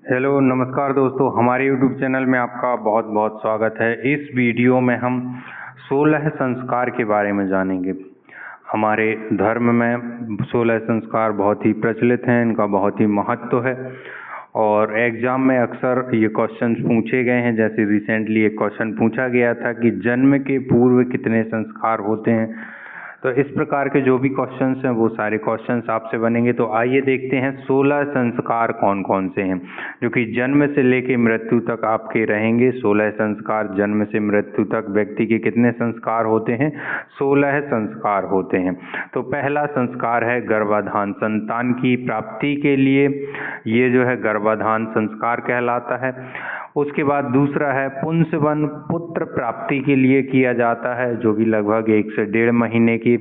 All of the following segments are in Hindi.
हेलो नमस्कार दोस्तों, हमारे YouTube चैनल में आपका बहुत बहुत स्वागत है। इस वीडियो में हम 16 संस्कार के बारे में जानेंगे। हमारे धर्म में 16 संस्कार बहुत ही प्रचलित हैं, इनका बहुत ही महत्व है और एग्ज़ाम में अक्सर ये क्वेश्चंस पूछे गए हैं। जैसे रिसेंटली एक क्वेश्चन पूछा गया था कि जन्म के पूर्व कितने संस्कार होते हैं। तो इस प्रकार के जो भी क्वेश्चंस हैं वो सारे क्वेश्चंस आपसे बनेंगे। तो आइए देखते हैं 16 संस्कार कौन कौन से हैं जो कि जन्म से लेकर मृत्यु तक आपके रहेंगे। 16 संस्कार, जन्म से मृत्यु तक व्यक्ति के कितने संस्कार होते हैं? 16 संस्कार होते हैं। तो पहला संस्कार है गर्भाधान, संतान की प्राप्ति के लिए ये जो है गर्भाधान संस्कार कहलाता है। उसके बाद दूसरा है पुंसवन, पुत्र प्राप्ति के लिए किया जाता है, जो कि लगभग 1 से 1.5 महीने की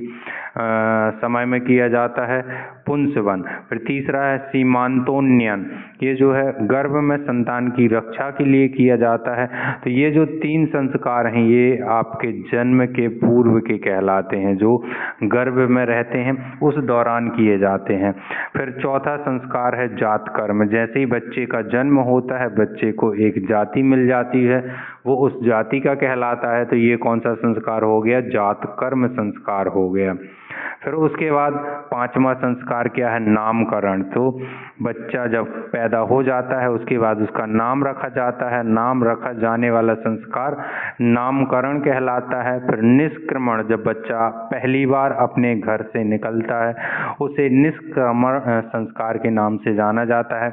समय में किया जाता है पुंसवन। फिर तीसरा है सीमांतोन्नयन, ये जो है गर्भ में संतान की रक्षा के लिए किया जाता है। तो ये जो 3 संस्कार हैं ये आपके जन्म के पूर्व के कहलाते हैं, जो गर्भ में रहते हैं उस दौरान किए जाते हैं। फिर चौथा संस्कार है जात कर्म, जैसे ही बच्चे का जन्म होता है बच्चे को एक जाति मिल जाती है, वो उस जाति का कहलाता है। तो ये कौन सा संस्कार हो गया? जात कर्म संस्कार हो गया। फिर उसके बाद 5वां संस्कार क्या है? नामकरण। तो बच्चा जब पैदा हो जाता है उसके बाद उसका नाम रखा जाता है, नाम रखा जाने वाला संस्कार नामकरण कहलाता है। फिर निष्क्रमण, जब बच्चा पहली बार अपने घर से निकलता है उसे निष्क्रमण संस्कार के नाम से जाना जाता है।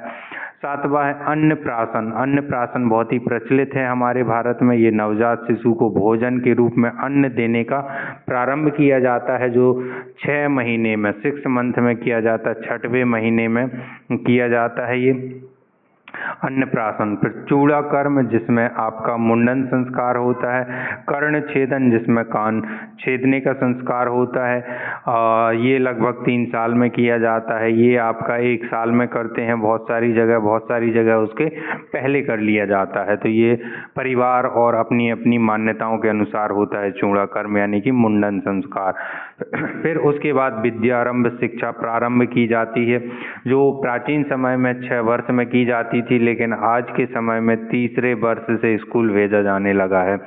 7वां है अन्नप्राशन। अन्नप्राशन बहुत ही प्रचलित है हमारे भारत में। ये नवजात शिशु को भोजन के रूप में अन्न देने का प्रारंभ किया जाता है, जो 6 महीने में 6 मंथ में किया जाता है, 6वें महीने में किया जाता है ये अन्नप्राशन। फिर चूड़ा कर्म, जिसमें आपका मुंडन संस्कार होता है। कर्ण छेदन, जिसमें कान छेदने का संस्कार होता है। ये लगभग 3 साल में किया जाता है। ये आपका 1 साल में करते हैं बहुत सारी जगह उसके पहले कर लिया जाता है। तो ये परिवार और अपनी अपनी मान्यताओं के अनुसार होता है चूड़ा कर्म, यानी कि मुंडन संस्कार। फिर उसके बाद विद्यारंभ, शिक्षा प्रारंभ की जाती है, जो प्राचीन समय में 6 वर्ष में की जाती थी, लेकिन आज के समय में तीसरे वर्ष से स्कूल भेजा जाने लगा है।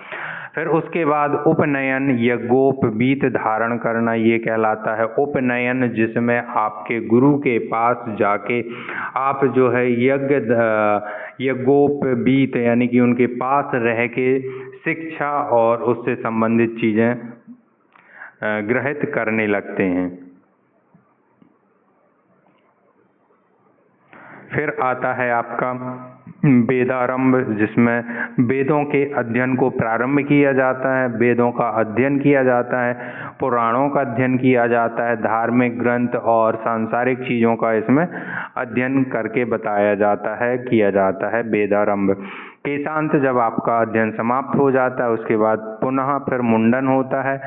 फिर उसके बाद उपनयन, यज्ञोपवीत धारण करना, ये कहलाता है उपनयन, जिसमें आपके गुरु के पास जाके आप जो है यज्ञोपवीत यानी कि उनके पास रह के शिक्षा और उससे संबंधित चीज़ें ग्रहित करने लगते हैं। फिर आता है आपका वेदारंभ, जिसमें वेदों के अध्ययन को प्रारंभ किया जाता है। वेदों का अध्ययन किया जाता है, पुराणों का अध्ययन किया जाता है, धार्मिक ग्रंथ और सांसारिक चीज़ों का इसमें अध्ययन करके बताया जाता है, किया जाता है वेदारंभ। केशांत, जब आपका अध्ययन समाप्त हो जाता है उसके बाद पुनः फिर मुंडन होता है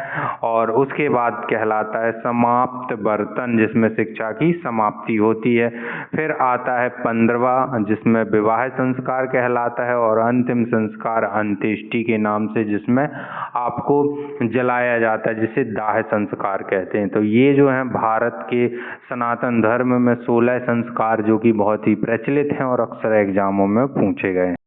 और उसके बाद कहलाता है समाप्त बर्तन, जिसमें शिक्षा की समाप्ति होती है। फिर आता है 15वां, जिसमें विवाह संस्कार कहलाता है और अंतिम संस्कार अंत्येष्टि के नाम से, जिसमें आपको जलाया जाता है, जिसे दाह संस्कार कहते हैं। तो ये जो है भारत के सनातन धर्म में 16 संस्कार जो कि बहुत ही प्रचलित हैं और अक्सर एग्जामों में पूछे गए हैं।